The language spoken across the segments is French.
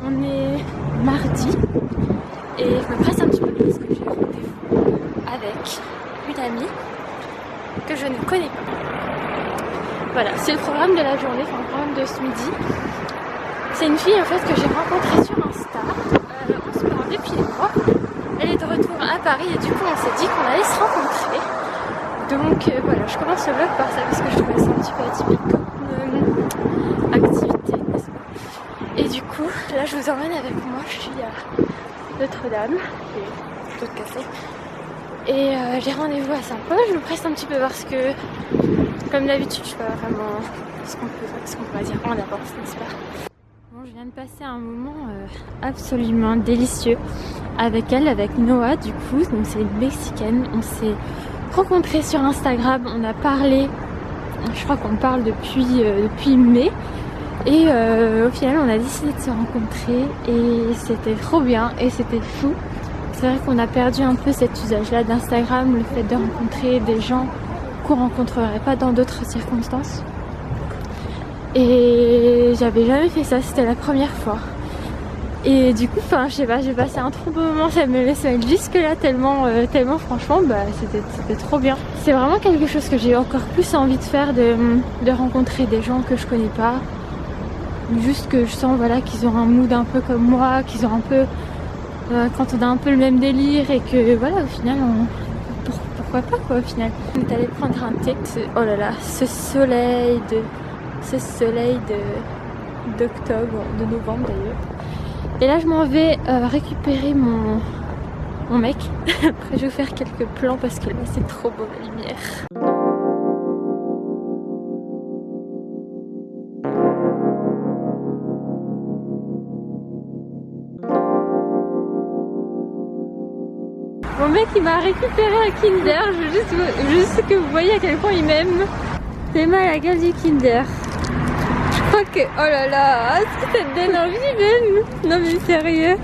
On est mardi et je me presse un petit peu parce que j'ai rendez-vous avec une amie que je ne connais pas. Voilà, c'est le programme de la journée, enfin le programme de ce midi. C'est une fille en fait que j'ai rencontrée sur Insta. On se parle depuis des mois. Elle est de retour à Paris et du coup on s'est dit qu'on allait se rencontrer. Donc voilà, je commence le vlog par ça parce que je trouvais ça un petit peu atypique comme activité, n'est-ce pas? Et du coup, là je vous emmène avec moi, je suis à Notre-Dame, qui est toute cassée. Et j'ai rendez-vous à Saint-Paul, je me presse un petit peu parce que, comme d'habitude, je suis pas vraiment ce qu'on pourrait dire en avance, n'est-ce pas? Bon, je viens de passer un moment absolument délicieux avec elle, avec Noah du coup, donc c'est une Mexicaine, on s'est rencontrés sur Instagram, on a parlé, je crois qu'on parle depuis mai. Et au final on a décidé de se rencontrer et c'était trop bien et c'était fou. C'est vrai qu'on a perdu un peu cet usage-là d'Instagram, le fait de rencontrer des gens qu'on rencontrerait pas dans d'autres circonstances. Et j'avais jamais fait ça, c'était la première fois. Et du coup, je sais pas, j'ai passé un trop beau moment, ça me laissait jusque là tellement franchement, c'était trop bien. C'est vraiment quelque chose que j'ai encore plus envie de faire, de rencontrer des gens que je connais pas. Juste que je sens voilà, qu'ils ont un mood un peu comme moi, qu'ils ont un peu... quand on a un peu le même délire et que voilà, au final, pourquoi pas quoi au final. On est allé prendre un thé. Oh là là, ce soleil d'octobre, de novembre d'ailleurs. Et là je m'en vais récupérer mon mec. Après je vais vous faire quelques plans parce que là c'est trop beau la lumière. Mon mec il m'a récupéré un Kinder, je veux juste que vous voyez à quel point il m'aime. C'est mal à la gueule du Kinder. Je crois que... Oh là là, est-ce que ça te donne envie même? Non mais sérieux.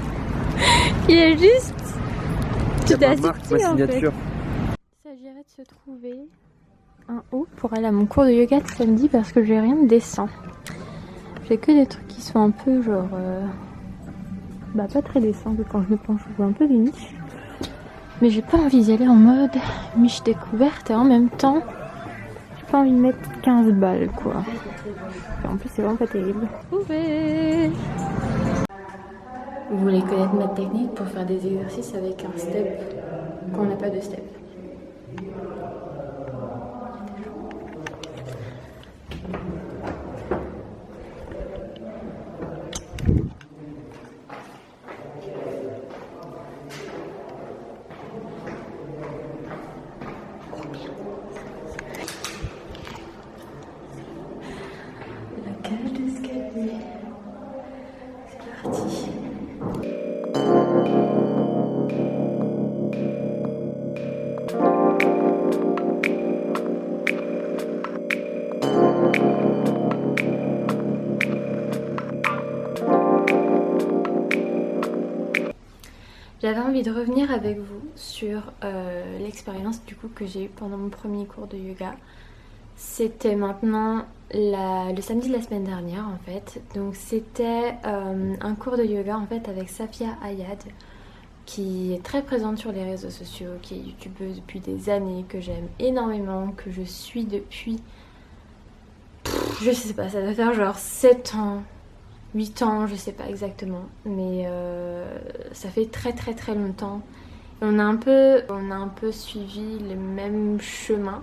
Il est juste... Tu t'es assis en fait. Il s'agirait de se trouver un haut pour aller à mon cours de yoga de samedi parce que j'ai rien de décent. J'ai que des trucs qui sont un peu genre... pas très décents, que quand je me penche je vois un peu des niches. Mais j'ai pas envie d'y aller en mode miche découverte et en même temps j'ai pas envie de mettre 15 balles quoi. En plus c'est vraiment pas terrible. Vous voulez connaître ma technique pour faire des exercices avec un step quand on n'a pas de step? La cage d'escalier. C'est parti. J'avais envie de revenir avec vous sur l'expérience du coup que j'ai eue pendant mon premier cours de yoga. C'était maintenant le samedi de la semaine dernière en fait. Donc c'était un cours de yoga en fait avec Safia Ayad qui est très présente sur les réseaux sociaux, qui est youtubeuse depuis des années, que j'aime énormément, que je suis depuis... je sais pas, ça doit faire genre 7 ans. 8 ans, je sais pas exactement, mais ça fait très longtemps. Et on a un peu suivi le même chemin.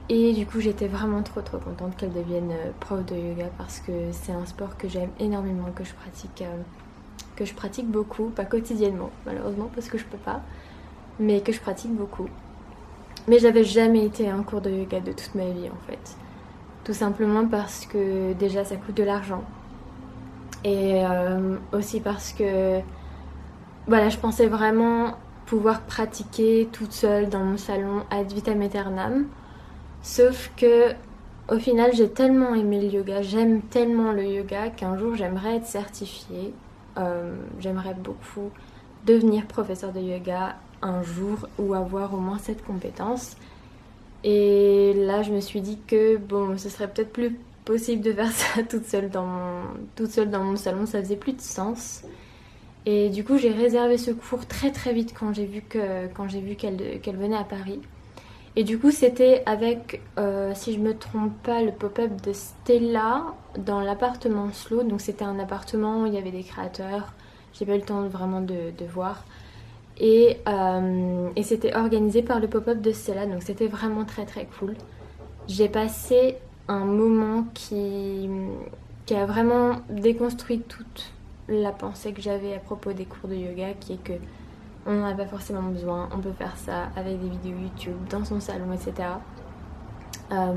Et du coup, j'étais vraiment trop contente qu'elle devienne prof de yoga parce que c'est un sport que j'aime énormément, que je pratique beaucoup, pas quotidiennement malheureusement parce que je peux pas, mais que je pratique beaucoup. Mais j'avais jamais été à un cours de yoga de toute ma vie en fait. Tout simplement parce que déjà ça coûte de l'argent. Et aussi parce que voilà, je pensais vraiment pouvoir pratiquer toute seule dans mon salon ad vitam aeternam. Sauf que au final j'ai tellement aimé le yoga, j'aime tellement le yoga qu'un jour j'aimerais être certifiée. J'aimerais beaucoup devenir professeur de yoga un jour ou avoir au moins cette compétence. Et là je me suis dit que bon, ce serait peut-être plus possible de faire ça toute seule dans mon salon, ça faisait plus de sens. Et du coup, j'ai réservé ce cours très très vite quand j'ai vu qu'elle venait à Paris. Et du coup, c'était avec, si je me trompe pas, le pop-up de Stella dans l'appartement Slow. Donc c'était un appartement où il y avait des créateurs. J'ai pas eu le temps vraiment de voir. Et c'était organisé par le pop-up de Stella. Donc c'était vraiment très très cool. J'ai passé un moment qui a vraiment déconstruit toute la pensée que j'avais à propos des cours de yoga, qui est que on n'en a pas forcément besoin, on peut faire ça avec des vidéos YouTube, dans son salon, etc.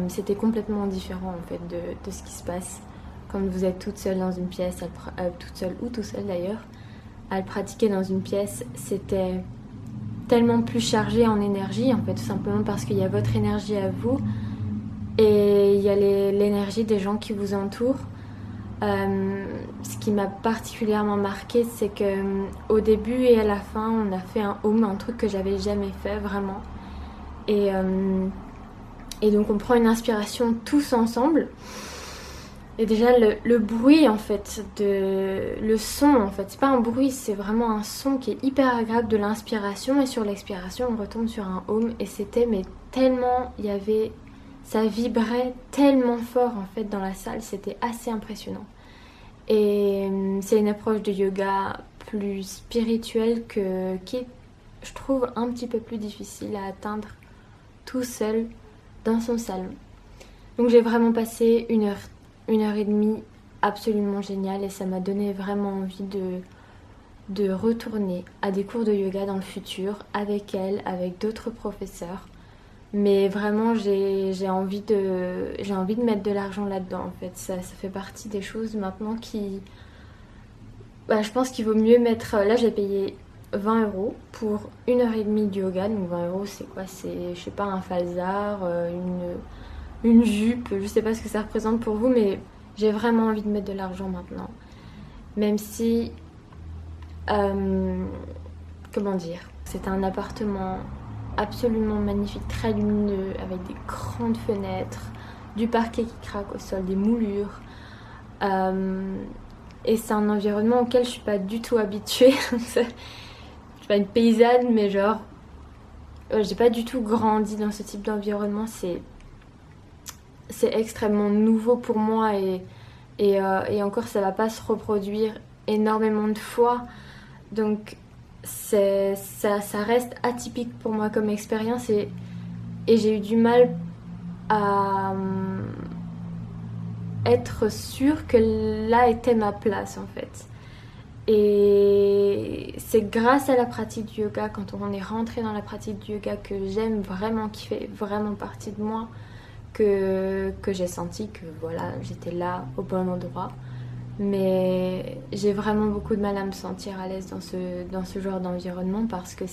C'était complètement différent en fait de ce qui se passe quand vous êtes toute seule dans une pièce, toute seule ou tout seul d'ailleurs, à le pratiquer dans une pièce. C'était tellement plus chargé en énergie en fait, tout simplement parce qu'il y a votre énergie à vous et il y a l'énergie des gens qui vous entourent. Ce qui m'a particulièrement marqué, c'est que au début et à la fin, on a fait un home, un truc que j'avais jamais fait vraiment. Et donc on prend une inspiration tous ensemble. Et déjà le bruit en fait, le son en fait, c'est pas un bruit, c'est vraiment un son qui est hyper agréable de l'inspiration, et sur l'expiration on retombe sur un home, et c'était mais tellement, ça vibrait tellement fort en fait dans la salle, c'était assez impressionnant. Et c'est une approche de yoga plus spirituelle qui est, je trouve, un petit peu plus difficile à atteindre tout seul dans son salon. Donc j'ai vraiment passé une heure et demie absolument géniale, et ça m'a donné vraiment envie de retourner à des cours de yoga dans le futur avec elle, avec d'autres professeurs. Mais vraiment, j'ai envie de mettre de l'argent là-dedans, en fait. Ça fait partie des choses maintenant qui... Bah, je pense qu'il vaut mieux mettre... Là, j'ai payé 20 € pour une heure et demie de yoga. Donc 20 €, c'est quoi? C'est, je sais pas, un falzar, une jupe. Je sais pas ce que ça représente pour vous, mais j'ai vraiment envie de mettre de l'argent maintenant. Même si... comment dire? C'est un appartement absolument magnifique, très lumineux, avec des grandes fenêtres, du parquet qui craque au sol, des moulures. Et c'est un environnement auquel je suis pas du tout habituée. Je suis pas une paysanne, mais genre, j'ai pas du tout grandi dans ce type d'environnement. C'est extrêmement nouveau pour moi, et encore ça va pas se reproduire énormément de fois. Donc ça reste atypique pour moi comme expérience, et j'ai eu du mal à être sûre que là était ma place en fait. Et c'est grâce à la pratique du yoga, quand on est rentré dans la pratique du yoga, que j'aime vraiment, qui fait vraiment partie de moi, que j'ai senti que voilà, j'étais là au bon endroit. Mais j'ai vraiment beaucoup de mal à me sentir à l'aise dans ce genre d'environnement, parce que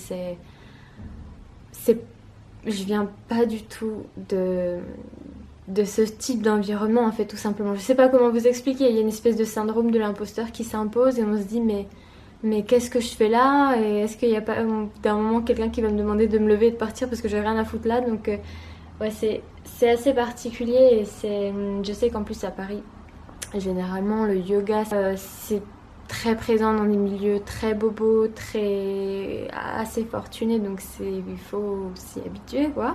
je viens pas du tout de ce type d'environnement en fait, tout simplement. Je sais pas comment vous expliquer, il y a une espèce de syndrome de l'imposteur qui s'impose, et on se dit mais qu'est-ce que je fais là, et est-ce qu'il n'y a pas d'un moment quelqu'un qui va me demander de me lever et de partir parce que j'ai rien à foutre là. Donc ouais, c'est assez particulier, et je sais qu'en plus à Paris, généralement, le yoga, c'est très présent dans des milieux très bobos, assez fortunés, donc il faut s'y habituer, quoi.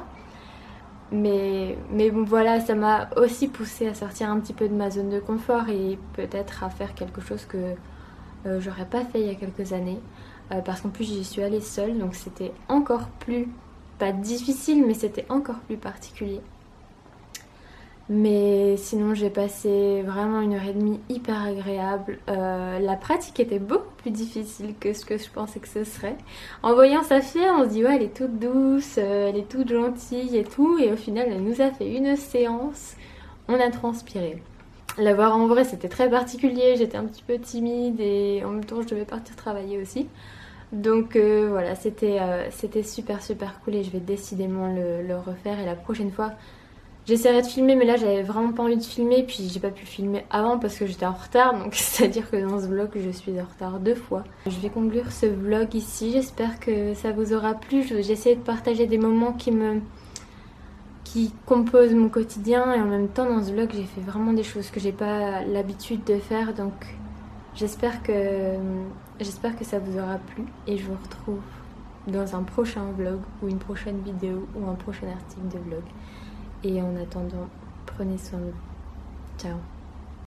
Mais bon, voilà, ça m'a aussi poussée à sortir un petit peu de ma zone de confort, et peut-être à faire quelque chose que j'aurais pas fait il y a quelques années. Parce qu'en plus, j'y suis allée seule, donc c'était encore plus, pas difficile, mais c'était encore plus particulier. Mais sinon, j'ai passé vraiment une heure et demie hyper agréable. La pratique était beaucoup plus difficile que ce que je pensais que ce serait. En voyant sa fille, on se dit ouais, elle est toute douce, elle est toute gentille et tout. Et au final, elle nous a fait une séance. On a transpiré. La voir en vrai, c'était très particulier. J'étais un petit peu timide, et en même temps, je devais partir travailler aussi. Donc voilà, c'était super super cool, et je vais décidément le refaire. Et la prochaine fois, j'essaierai de filmer, mais là j'avais vraiment pas envie de filmer, puis j'ai pas pu filmer avant parce que j'étais en retard, donc c'est-à-dire que dans ce vlog je suis en retard 2 fois. Je vais conclure ce vlog ici, j'espère que ça vous aura plu. J'ai essayé de partager des moments qui qui compose mon quotidien, et en même temps dans ce vlog j'ai fait vraiment des choses que j'ai pas l'habitude de faire, donc j'espère que ça vous aura plu et je vous retrouve dans un prochain vlog ou une prochaine vidéo ou un prochain article de vlog. Et en attendant, prenez soin de vous. Ciao.